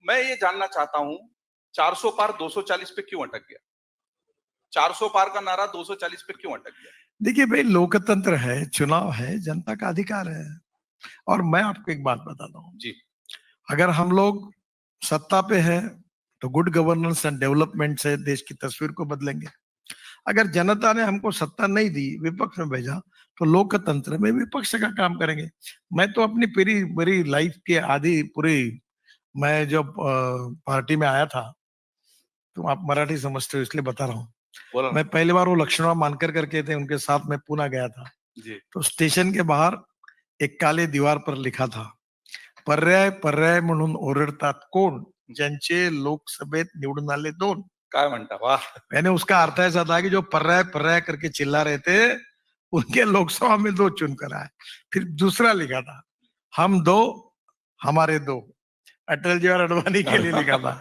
मैं ये जानना चाहता हूं 400 पार 240 पे क्यों अटक गया? 400 पार का नारा 240 पे क्यों अटक गया? देखिए भाई, लोकतंत्र है, चुनाव है, जनता का अधिकार है। और मैं आपको एक बात बताता हूँ जी। अगर हम लोग सत्ता पे है तो गुड गवर्नेंस एंड डेवलपमेंट से देश की तस्वीर को बदलेंगे। अगर जनता ने हमको सत्ता नहीं दी, विपक्ष में भेजा, तो लोकतंत्र में विपक्ष का काम करेंगे। मैं तो अपनी पूरी मेरी लाइफ की आधी पूरी, मैं जब पार्टी में आया था, तो आप मराठी समझते हो इसलिए बता रहा हूँ। मैं पहली बार वो लक्ष्मणराव मानकर करके थे, उनके साथ मैं पूना गया था। जी। तो स्टेशन के बाहर एक काले दीवार पर लिखा था, पर्याय पर्याय म्हणून ओरडतात कोण, ज्यांचे लोकसभेत निवडून आले दोन। काय म्हणता, वाह। मैंने उसका अर्थ ऐसा था कि जो पर्याय पर्याय करके चिल्ला रहे थे, उनके लोकसभा में दो चुनकर आए। फिर दूसरा लिखा था, हम दो हमारे दो, अटल जी और अडवाणी के लिए लिखा था।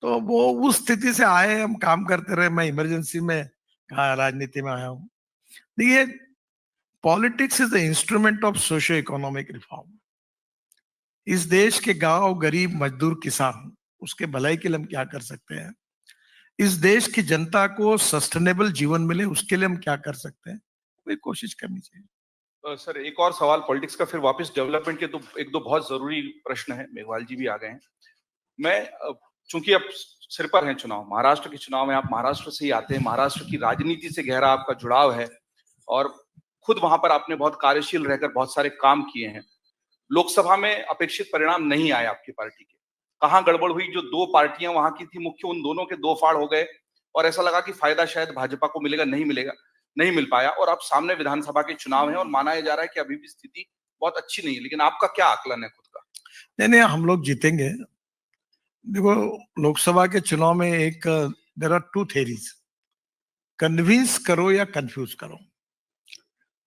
तो वो उस स्थिति से आए, हम काम करते रहे। मैं इमरजेंसी में राजनीति में आया हूँ। देखिए, politics is the instrument of socio economic reform. इस देश के गांव, गरीब, मजदूर, किसान, उसके भलाई के लिए हम क्या कर सकते हैं? इस देश की जनता को सस्टेनेबल जीवन मिले, उसके लिए हम क्या कर सकते हैं? कोई कोशिश करनी चाहिए। सर, एक और सवाल पॉलिटिक्स का, फिर वापस डेवलपमेंट के। तो एक दो बहुत जरूरी प्रश्न है, मेघवाल जी भी आ गए हैं। मैं चूंकि अब सिर पर है चुनाव, महाराष्ट्र के चुनाव में, आप महाराष्ट्र से ही आते हैं, महाराष्ट्र की राजनीति से गहरा आपका जुड़ाव है और खुद वहां पर आपने बहुत कार्यशील रहकर बहुत सारे काम किए हैं। लोकसभा में अपेक्षित परिणाम नहीं आए आपकी पार्टी के। कहां गड़बड़ हुई? जो दो पार्टियां वहां की थी मुख्य, उन दोनों के दो फाड़ हो गए और ऐसा लगा कि फायदा शायद भाजपा को मिलेगा, नहीं मिल पाया। और अब सामने विधानसभा के चुनाव है और माना जा रहा है कि अभी भी स्थिति बहुत अच्छी नहीं है, लेकिन आपका क्या आकलन है खुद का? नहीं, हम लोग जीतेंगे। देखो, लोकसभा के चुनाव में एक there are two theories, convince करो या कंफ्यूज करो।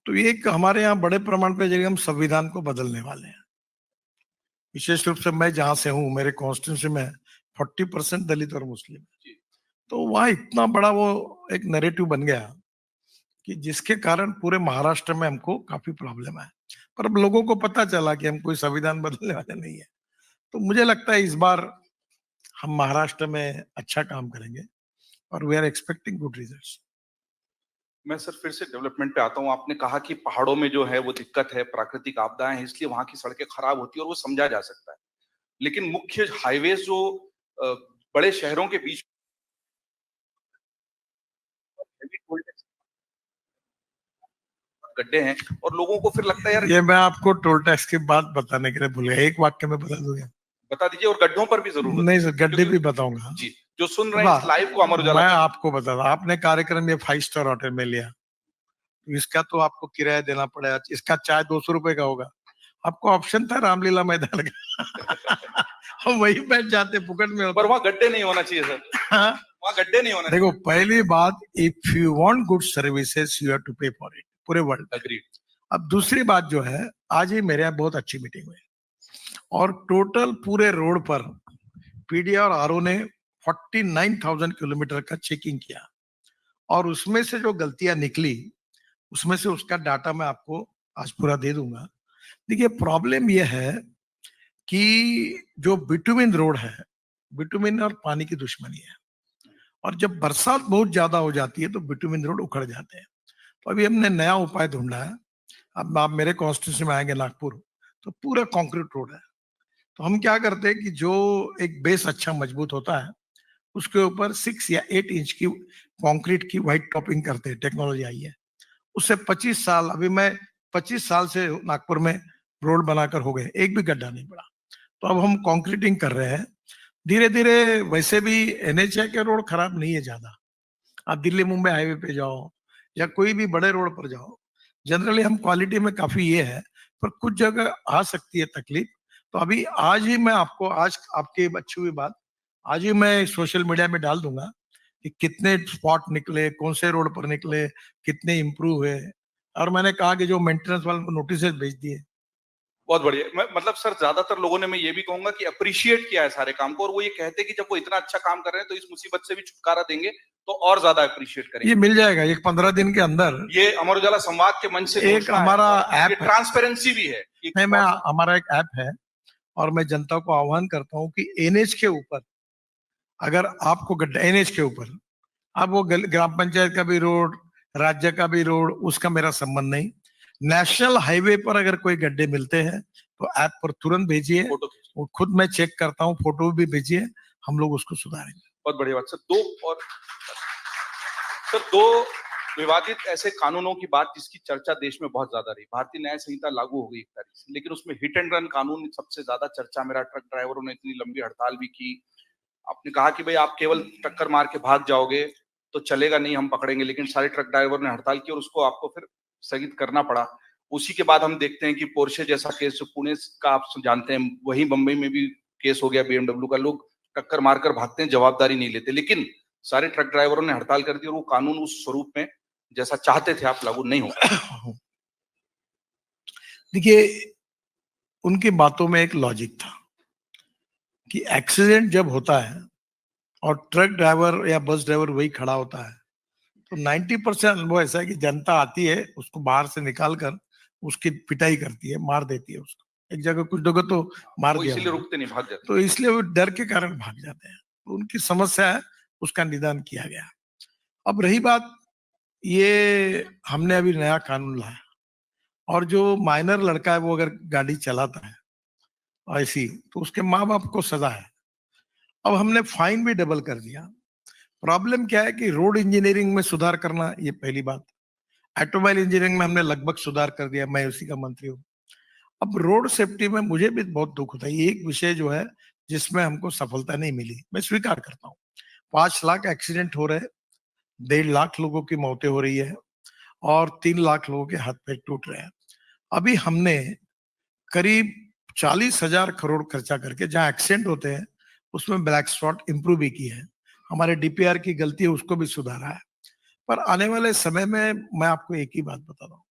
तो एक हमारे यहाँ बड़े प्रमाण पे जरिए हम संविधान को बदलने वाले हैं। विशेष रूप से मैं जहां से हूँ, मेरे कॉन्स्टिट्यूंसी में 40% दलित और मुस्लिम है। तो वहां इतना बड़ा वो एक नैरेटिव बन गया कि जिसके कारण पूरे महाराष्ट्र में हमको काफी प्रॉब्लम है। पर अब लोगों को पता चला कि हम कोई संविधान बदलने वाले नहीं है। तो मुझे लगता है इस बार हम महाराष्ट्र में अच्छा काम करेंगे और we are expecting good results. मैं सर फिर से डेवलपमेंट पे आता हूँ। आपने कहा कि पहाड़ों में जो है वो दिक्कत है, प्राकृतिक आपदाएं हैं, इसलिए वहां की सड़कें खराब होती है और वो समझा जा सकता है। लेकिन मुख्य हाईवेज जो बड़े शहरों के बीच गड्ढे हैं और लोगों को फिर लगता है यार। ये मैं आपको टोल टैक्स की बात बताने के लिए भूल गया, एक वाक्य में बता दूंगा। बता दीजिए। और गड्ढों पर भी जरूर नहीं सर, गड्ढे भी बताऊंगा जी। जो सुन रहे हैं इस लाइव को, अमर उजाला, मैं आपको बता रहा, आपने कार्यक्रम ये 5 स्टार होटल में लिया, इसका तो आपको किराया देना पड़ेगा। इसका चाय 200 रुपए का होगा। आपको ऑप्शन था रामलीला मैदान का हम वही बैठ जाते, फुकट में। पर वहां गड्ढे नहीं होना चाहिए सर। वहां गड्ढे नहीं होना। देखो, पहली बात, if you want good services you have to pay for it, पूरे वर्ल्ड। एग्रीड। अब दूसरी बात जो है, आज ही मेरे यहाँ बहुत अच्छी मीटिंग हुई और टोटल पूरे रोड पर पीडीए और आरओ ने 49,000 किलोमीटर का चेकिंग किया और उसमें से जो गलतियां निकली, उसमें से उसका डाटा मैं आपको आज पूरा दे दूंगा। देखिए, प्रॉब्लम यह है कि जो बिटुमिन रोड है, बिटुमिन और पानी की दुश्मनी है और जब बरसात बहुत ज्यादा हो जाती है तो बिटुमिन रोड उखड़ जाते हैं। तो अभी हमने नया उपाय ढूंढा है। अब आप मेरे कॉन्स्टिट्यूंसी में आएंगे नागपुर, तो पूरा कंक्रीट रोड है। तो हम क्या करते हैं कि जो एक बेस अच्छा मजबूत होता है, उसके ऊपर 6 या 8 इंच की कंक्रीट की व्हाइट टॉपिंग करते हैं। टेक्नोलॉजी आई है उससे 25 साल, अभी मैं 25 साल से नागपुर में रोड बनाकर हो गए, एक भी गड्ढा नहीं पड़ा। तो अब हम कंक्रीटिंग कर रहे हैं धीरे धीरे। वैसे भी एनएचए के रोड खराब नहीं है ज्यादा। आप दिल्ली मुंबई हाईवे पे जाओ या कोई भी बड़े रोड पर जाओ, जनरली हम क्वालिटी में काफी ये है, पर कुछ जगह आ सकती है तकलीफ। तो अभी आज ही मैं आपको, आज आपकी अच्छी हुई बात, आज ही मैं सोशल मीडिया में डाल दूंगा कि कितने स्पॉट निकले, कौन से रोड पर निकले, कितने इंप्रूव हुए। और मैंने कहा कि जो मेंटेनेंस वाले को नोटिस भेज दिए। बहुत बढ़िया। मतलब सर, ज्यादातर लोगों ने, मैं ये भी कहूंगा कि अप्रिशिएट किया है सारे काम को, और वो ये कहते हैं कि जब वो इतना अच्छा काम कर रहे हैं तो इस मुसीबत से भी छुटकारा देंगे तो और ज्यादा अप्रिशिएट करेंगे। ये मिल जाएगा एक 15 दिन के अंदर। ये अमर उजाला संवाद के मंच से एक हमारा ऐप, ट्रांसपेरेंसी भी है। नहीं, मैं हमारा एक ऐप है और मैं जनता को आह्वान करता हूं कि एनएच के ऊपर, अगर आपको गड्ढा एनएच के ऊपर, अब वो ग्राम पंचायत का भी रोड, राज्य का भी रोड, उसका मेरा संबंध नहीं। नेशनल हाईवे पर अगर कोई गड्ढे मिलते हैं तो ऐप पर तुरंत भेजिए, फोटो खींचिए। वो खुद मैं चेक करता हूँ, फोटो भी भेजिए, हम लोग उसको सुधारेंगे। बहुत बढ़िया बात सर। दो विवादित ऐसे कानूनों की बात जिसकी चर्चा देश में बहुत ज्यादा रही। भारतीय न्याय संहिता लागू हो गई एक तारीख से, लेकिन उसमें हिट एंड रन कानून सबसे ज्यादा चर्चा में रहा। ट्रक ड्राइवरों ने इतनी लंबी हड़ताल भी की। आपने कहा कि भाई आप केवल टक्कर मार के भाग जाओगे तो चलेगा नहीं, हम पकड़ेंगे, लेकिन सारे ट्रक ड्राइवर ने हड़ताल की और उसको आपको फिर स्थगित करना पड़ा। उसी के बाद हम देखते हैं कि पोर्शे जैसा केस जो पुणे का आप जानते हैं, वही बंबई में भी केस हो गया बीएमडब्ल्यू का। लोग टक्कर मारकर भागते हैं, जवाबदारी नहीं लेते, लेकिन सारे ट्रक ड्राइवरों ने हड़ताल कर दी और वो कानून उस स्वरूप में जैसा चाहते थे आप लागू नहीं हो। देखिए, उनकी बातों में एक लॉजिक था कि एक्सीडेंट जब होता है और ट्रक ड्राइवर या बस ड्राइवर वही खड़ा होता है तो 90% अनुभव ऐसा है कि जनता आती है, उसको बाहर से निकाल कर उसकी पिटाई करती है, मार देती है उसको। एक जगह कुछ जगह तो मार दिया, इसलिए रुकते नहीं, भाग जाते। तो इसलिए वो डर के कारण भाग जाते हैं। तो उनकी समस्या है, उसका निदान किया गया। अब रही बात, ये हमने अभी नया कानून लाया और जो माइनर लड़का है वो अगर गाड़ी चलाता है ऐसी, तो उसके माँ बाप को सजा है। अब हमने फाइन भी डबल कर दिया। प्रॉब्लम क्या है कि रोड इंजीनियरिंग में सुधार करना, ये पहली बात। ऑटोमोबाइल इंजीनियरिंग में हमने लगभग सुधार कर दिया, मैं उसी का मंत्री हूँ। अब रोड सेफ्टी में मुझे भी बहुत दुख होता है। ये एक विषय जो है जिसमें हमको सफलता नहीं मिली, मैं स्वीकार करता हूँ। 5 लाख एक्सीडेंट हो रहे, 1.5 लाख लोगों की मौतें हो रही है और 3 लाख लोगों के हाथ पैर टूट रहे हैं। अभी हमने करीब 40,000 करोड़ खर्चा करके जहां एक्सीडेंट होते हैं उसमें ब्लैक स्पॉट इंप्रूव भी की है। हमारे डीपीआर की गलती है, उसको भी सुधारा है। पर आने वाले समय में मैं आपको एक ही बात बता रहा हूँ।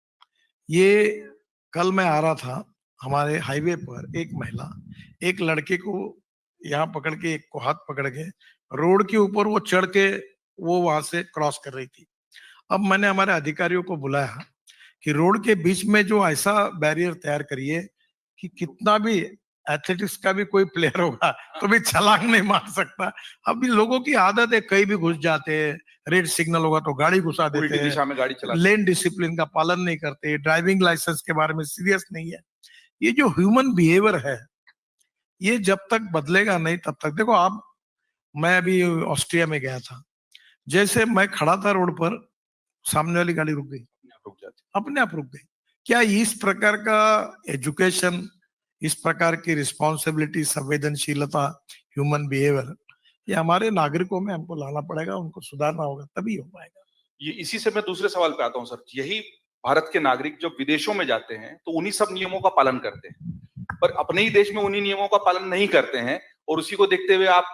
ये कल मैं आ रहा था, हमारे हाईवे पर एक महिला एक लड़के को यहाँ पकड़ के, एक को हाथ पकड़ के रोड के ऊपर वो चढ़ के वो वहां से क्रॉस कर रही थी। अब मैंने हमारे अधिकारियों को बुलाया कि रोड के बीच में जो ऐसा बैरियर तैयार करिए कि कितना भी एथलेटिक्स का भी कोई प्लेयर होगा तो भी छलांग नहीं मार सकता। अभी लोगों की आदत है, कहीं भी घुस जाते हैं, रेड सिग्नल होगा तो गाड़ी घुसा देते उल्टी हैं, दिशा में गाड़ी चलाते हैं, लेन डिसिप्लिन का पालन नहीं करते, ड्राइविंग लाइसेंस के बारे में सीरियस नहीं है। ये जो ह्यूमन बिहेवियर है, ये जब तक बदलेगा नहीं तब तक। देखो आप, मैं अभी ऑस्ट्रिया में गया था, जैसे मैं खड़ा था रोड पर, सामने वाली गाड़ी रुक गई, रुक जाते। अपने आप रुक गई। क्या इस प्रकार का एजुकेशन, इस प्रकार की रिस्पॉन्सिबिलिटी, संवेदनशीलता, ह्यूमन बिहेवियर, ये हमारे नागरिकों में हमको लाना पड़ेगा, उनको सुधारना होगा, तभी हो पाएगा। ये इसी से मैं दूसरे सवाल पे आता हूँ सर। यही भारत के नागरिक जब विदेशों में जाते हैं तो उन्हीं सब नियमों का पालन करते हैं, पर अपने ही देश में उन्हीं नियमों का पालन नहीं करते हैं। और उसी को देखते हुए आप,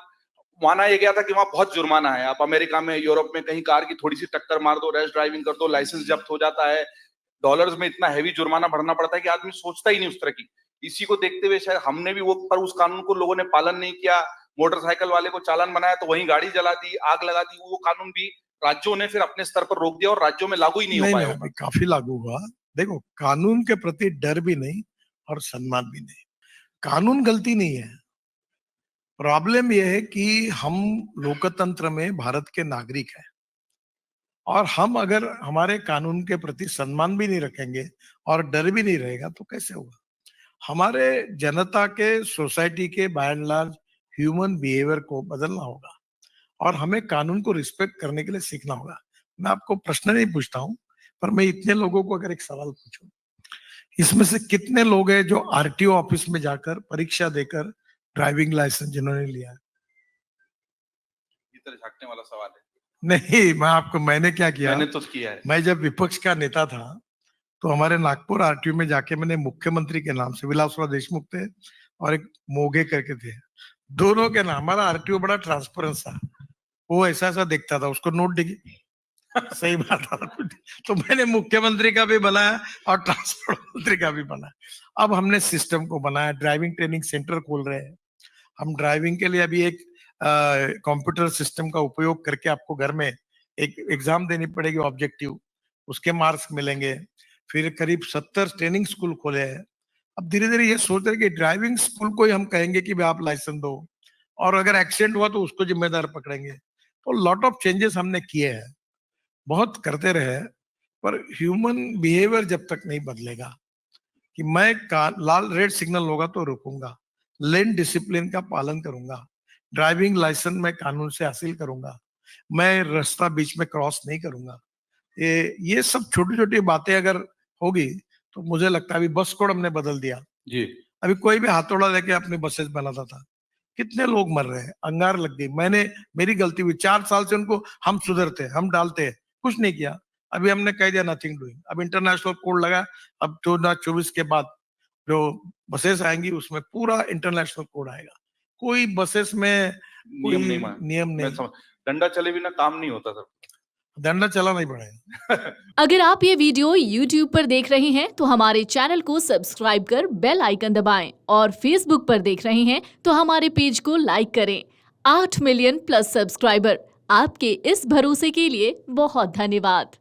माना यह गया था कि वहां बहुत जुर्माना है। आप अमेरिका में, यूरोप में कहीं कार की थोड़ी सी टक्कर मार दो, रैश ड्राइविंग कर दो, लाइसेंस जब्त हो जाता है। डॉलर्स में इतना हैवी जुर्माना भरना पड़ता है कि आदमी सोचता ही नहीं उस तरह की। इसी को देखते हुए शायद हमने भी वो, पर उस कानून को लोगों ने पालन नहीं किया। मोटरसाइकिल वाले को चालान बनाया तो वहीं गाड़ी जला दी, आग लगा दी। वो कानून भी राज्यों ने फिर अपने स्तर पर रोक दिया और राज्यों में लागू ही नहीं हो नहीं, पाया। अभी काफी लागू हुआ। देखो, कानून के प्रति डर भी नहीं और सम्मान भी नहीं। कानून गलती नहीं है, प्रॉब्लम यह है कि हम लोकतंत्र में भारत के नागरिक हैं और हम अगर हमारे कानून के प्रति सम्मान भी नहीं रखेंगे और डर भी नहीं रहेगा तो कैसे होगा। हमारे जनता के, सोसाइटी के by and large human behaviour को बदलना होगा और हमें कानून को रिस्पेक्ट करने के लिए सीखना होगा। मैं आपको प्रश्न नहीं पूछता हूं, पर मैं इतने लोगों को अगर एक सवाल पूछूं, इसमें से कितने लोग हैं जो आरटीओ ऑफिस में जाकर परीक्षा देकर ड्राइविंग लाइसेंस जिन्होंने लिया है? इधर झांकने वाला सवाल है। नहीं, मैंने क्या किया, मैंने तो किया है। मैं जब विपक्ष का नेता था तो हमारे नागपुर आरटीओ में जाके मैंने मुख्यमंत्री के नाम से, विलासराव देशमुख थे और एक मोगे करके थे, दोनों के नाम, हमारा आरटीओ बड़ा ट्रांसपेरेंस था, वो ऐसा ऐसा दिखता था, उसको नोट डिगी सही बात था। तो मैंने मुख्यमंत्री का भी बनाया और ट्रांसपोर्ट मंत्री का भी बनाया। अब हमने सिस्टम को बनाया, ड्राइविंग ट्रेनिंग सेंटर खोल रहे हैं हम। ड्राइविंग के लिए अभी एक कंप्यूटर सिस्टम का उपयोग करके आपको घर में एक एग्जाम देनी पड़ेगी, ऑब्जेक्टिव, उसके मार्क्स मिलेंगे। फिर करीब 70 ट्रेनिंग स्कूल खोले हैं। अब धीरे धीरे ये सोच रहे कि ड्राइविंग स्कूल को ही हम कहेंगे कि भाई आप लाइसेंस दो, और अगर एक्सीडेंट हुआ तो उसको जिम्मेदार पकड़ेंगे। तो लॉट ऑफ चेंजेस हमने किए हैं, बहुत करते रहे, पर ह्यूमन बिहेवियर जब तक नहीं बदलेगा कि मैं लाल रेड सिग्नल होगा तो रुकूंगा, लेन डिसिप्लिन का पालन करूंगा, ड्राइविंग लाइसेंस मैं कानून से हासिल करूंगा, मैं रास्ता बीच में क्रॉस नहीं करूंगा, ये सब छोटी छोटी बातें अगर होगी तो मुझे लगता है अभी बस कोड हमने बदल दिया। जी। अभी कोई भी हथौड़ा लेके अपनी बसेस बनाता था, कितने लोग मर रहे हैं, अंगार लग गई। मेरी गलती हुई, 4 साल से उनको हम सुधरते, हम डालते, कुछ नहीं किया। अभी हमने कह दिया नथिंग डूइंग। अब इंटरनेशनल कोड लगा, अब 2024 के बाद जो बसेस आएंगी उसमें पूरा इंटरनेशनल कोड आएगा। कोई बसेस में नियम नहीं नियम नहीं, डंडा चले बिना काम नहीं होता सर, डंडा चला नहीं पड़ेगा। अगर आप ये वीडियो YouTube पर देख रहे हैं तो हमारे चैनल को सब्सक्राइब कर बेल आइकन दबाएं, और Facebook पर देख रहे हैं तो हमारे पेज को लाइक करें। 8 मिलियन प्लस सब्सक्राइबर, आपके इस भरोसे के लिए बहुत धन्यवाद।